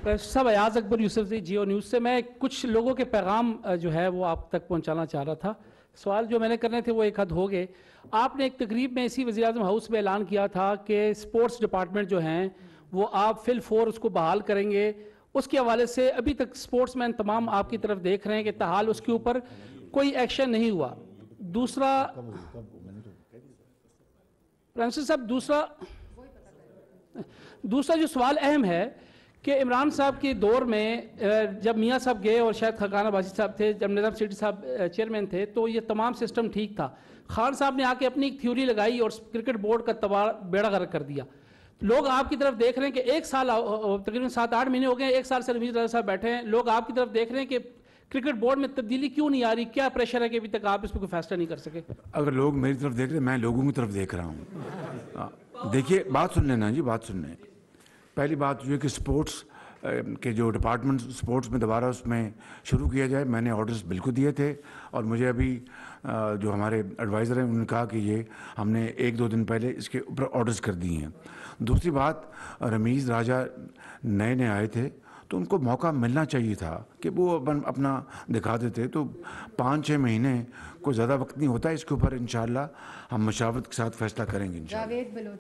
सब अयाज अकबर यूसुफ जी, जियो न्यूज़ से। मैं कुछ लोगों के पैगाम जो है वो आप तक पहुंचाना चाह रहा था। सवाल जो मैंने करने थे वो एक हद हो गए। आपने एक तकरीब में इसी वज़ीर-ए-आज़म हाउस में ऐलान किया था कि स्पोर्ट्स डिपार्टमेंट जो हैं वो आप फिल फोर उसको बहाल करेंगे। उसके हवाले से अभी तक स्पोर्ट्समैन तमाम आपकी तरफ देख रहे हैं कि ताहाल उसके ऊपर कोई एक्शन नहीं हुआ। दूसरा फ्रांसिस साहब, दूसरा जो सवाल अहम है कि इमरान साहब के दौर में जब मियाँ साहब गए और शायद खकान अब्बासी साहब थे, जब निज़ाम सिटी साहब चेयरमैन थे, तो ये तमाम सिस्टम ठीक था। खान साहब ने आके अपनी एक थ्योरी लगाई और क्रिकेट बोर्ड का बेड़ा गर्क कर दिया। लोग आपकी तरफ देख रहे हैं कि एक साल तकरीबन 7-8 महीने हो गए, एक साल से रमीज राजा साहब बैठे हैं। लोग आपकी तरफ देख रहे हैं कि क्रिकेट बोर्ड में तब्दीली क्यों नहीं आ रही, क्या प्रेशर है कि अभी तक आप इस पर कोई फैसला नहीं कर सके? अगर लोग मेरी तरफ देख रहे हैं, मैं लोगों की तरफ देख रहा हूँ। देखिए, बात सुन लेना जी, बात सुन लें। पहली बात ये कि स्पोर्ट्स के जो डिपार्टमेंट स्पोर्ट्स में दोबारा उसमें शुरू किया जाए, मैंने ऑर्डर्स बिल्कुल दिए थे और मुझे अभी जो हमारे एडवाइज़र हैं उन्होंने कहा कि ये हमने 1-2 दिन पहले इसके ऊपर ऑर्डर्स कर दिए हैं। दूसरी बात, रमीज़ राजा नए नए आए थे तो उनको मौका मिलना चाहिए था कि वो अपना दिखा देते। तो 5-6 महीने कोई ज़्यादा वक्त नहीं होता। इसके ऊपर इंशाअल्लाह हम मशावरत के साथ फैसला करेंगे इंशाअल्लाह।